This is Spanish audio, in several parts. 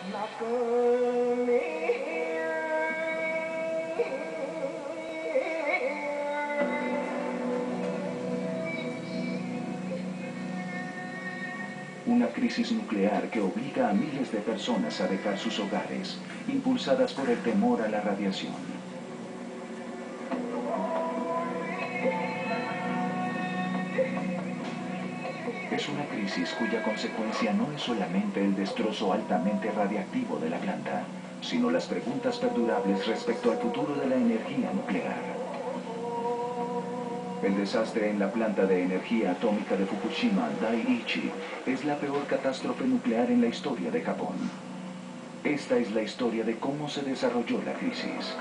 Una crisis nuclear que obliga a miles de personas a dejar sus hogares, impulsadas por el temor a la radiación. Es una crisis cuya consecuencia no es solamente el destrozo altamente radiactivo de la planta, sino las preguntas perdurables respecto al futuro de la energía nuclear. El desastre en la planta de energía atómica de Fukushima Daiichi es la peor catástrofe nuclear en la historia de Japón. Esta es la historia de cómo se desarrolló la crisis.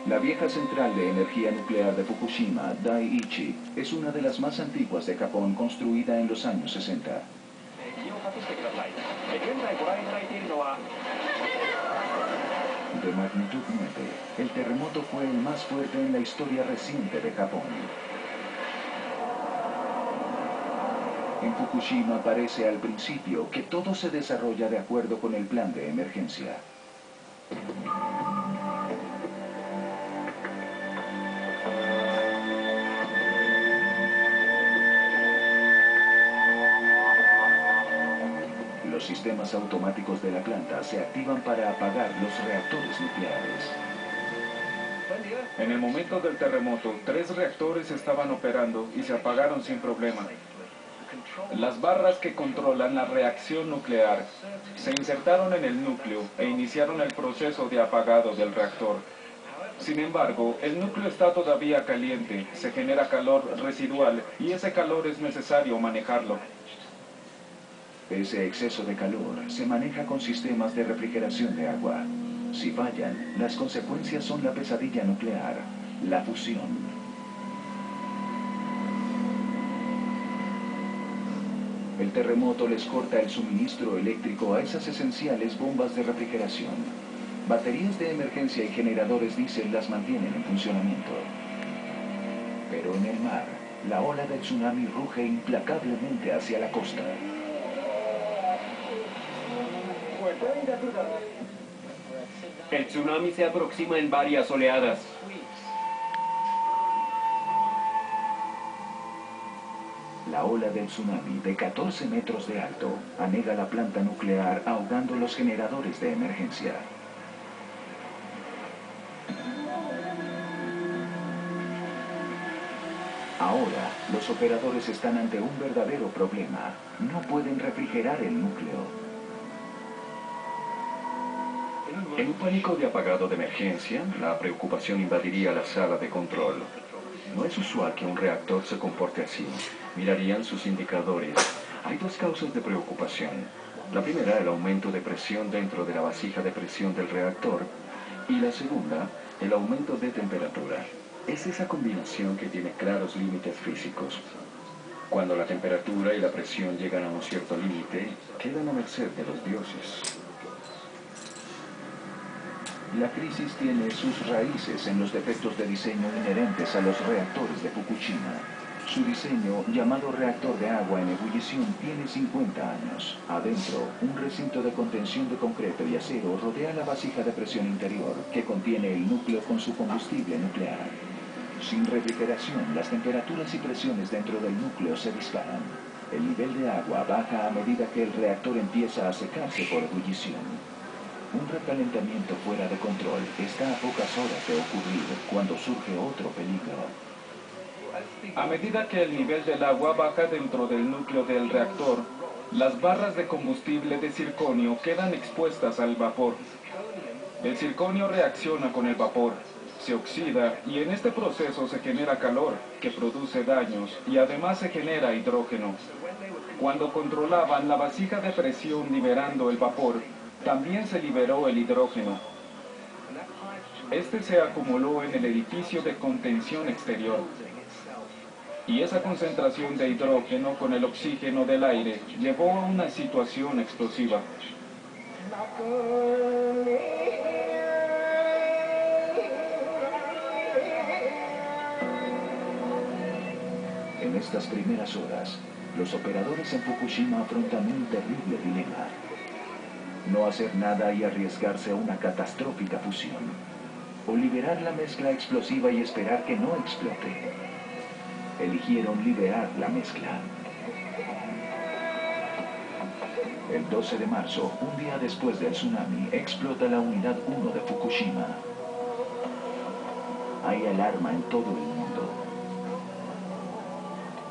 La vieja central de energía nuclear de Fukushima Daiichi es una de las más antiguas de Japón, construida en los años 60. De magnitud 9, el terremoto fue el más fuerte en la historia reciente de Japón. En Fukushima parece al principio que todo se desarrolla de acuerdo con el plan de emergencia. Los sistemas automáticos de la planta se activan para apagar los reactores nucleares. En el momento del terremoto, 3 reactores estaban operando y se apagaron sin problema. Las barras que controlan la reacción nuclear se insertaron en el núcleo e iniciaron el proceso de apagado del reactor. Sin embargo, el núcleo está todavía caliente, se genera calor residual y ese calor es necesario manejarlo. Ese exceso de calor se maneja con sistemas de refrigeración de agua. Si fallan, las consecuencias son la pesadilla nuclear, la fusión. El terremoto les corta el suministro eléctrico a esas esenciales bombas de refrigeración. Baterías de emergencia y generadores diésel las mantienen en funcionamiento. Pero en el mar, la ola del tsunami ruge implacablemente hacia la costa. El tsunami se aproxima en varias oleadas. La ola del tsunami de 14 metros de alto anega la planta nuclear ahogando los generadores de emergencia. Ahora, los operadores están ante un verdadero problema. No pueden refrigerar el núcleo. En un pánico de apagado de emergencia, la preocupación invadiría la sala de control. No es usual que un reactor se comporte así. Mirarían sus indicadores. Hay 2 causas de preocupación. La primera, el aumento de presión dentro de la vasija de presión del reactor. Y la segunda, el aumento de temperatura. Es esa combinación que tiene claros límites físicos. Cuando la temperatura y la presión llegan a un cierto límite, quedan a merced de los dioses. La crisis tiene sus raíces en los defectos de diseño inherentes a los reactores de Fukushima. Su diseño, llamado reactor de agua en ebullición, tiene 50 años. Adentro, un recinto de contención de concreto y acero rodea la vasija de presión interior, que contiene el núcleo con su combustible nuclear. Sin refrigeración, las temperaturas y presiones dentro del núcleo se disparan. El nivel de agua baja a medida que el reactor empieza a secarse por ebullición. Un recalentamiento fuera de control está a pocas horas de ocurrir cuando surge otro peligro. A medida que el nivel del agua baja dentro del núcleo del reactor, las barras de combustible de circonio quedan expuestas al vapor. El circonio reacciona con el vapor, se oxida y en este proceso se genera calor, que produce daños y además se genera hidrógeno. Cuando controlaban la vasija de presión liberando el vapor, también se liberó el hidrógeno. Este se acumuló en el edificio de contención exterior. Y esa concentración de hidrógeno con el oxígeno del aire llevó a una situación explosiva. En estas primeras horas, los operadores en Fukushima afrontan un terrible dilema. No hacer nada y arriesgarse a una catastrófica fusión. O liberar la mezcla explosiva y esperar que no explote. Eligieron liberar la mezcla. El 12 de marzo, un día después del tsunami, explota la unidad 1 de Fukushima. Hay alarma en todo el mundo.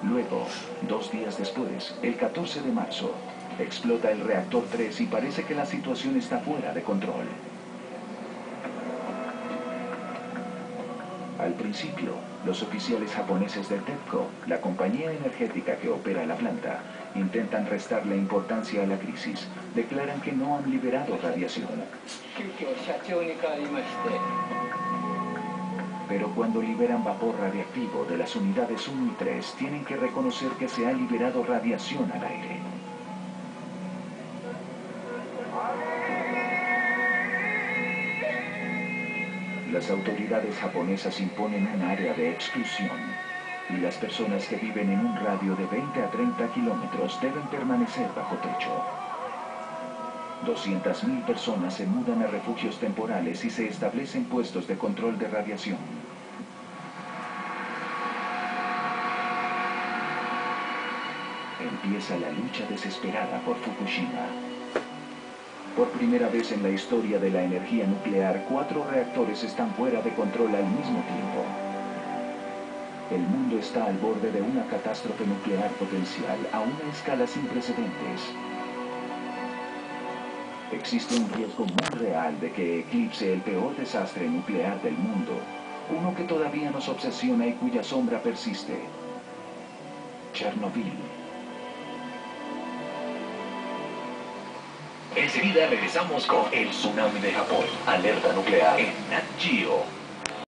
Luego, 2 días después, el 14 de marzo, explota el reactor 3 y parece que la situación está fuera de control. Al principio, los oficiales japoneses de TEPCO, la compañía energética que opera la planta, intentan restarle importancia a la crisis. Declaran que no han liberado radiación. Pero cuando liberan vapor radiactivo de las unidades 1 y 3, tienen que reconocer que se ha liberado radiación al aire. Las autoridades japonesas imponen un área de exclusión y las personas que viven en un radio de 20 a 30 kilómetros deben permanecer bajo techo. 200.000 personas se mudan a refugios temporales y se establecen puestos de control de radiación. Empieza la lucha desesperada por Fukushima. Por primera vez en la historia de la energía nuclear, 4 reactores están fuera de control al mismo tiempo. El mundo está al borde de una catástrofe nuclear potencial a una escala sin precedentes. Existe un riesgo muy real de que eclipse el peor desastre nuclear del mundo, uno que todavía nos obsesiona y cuya sombra persiste: Chernobyl. Enseguida regresamos con el tsunami de Japón. Alerta nuclear en Nat Geo.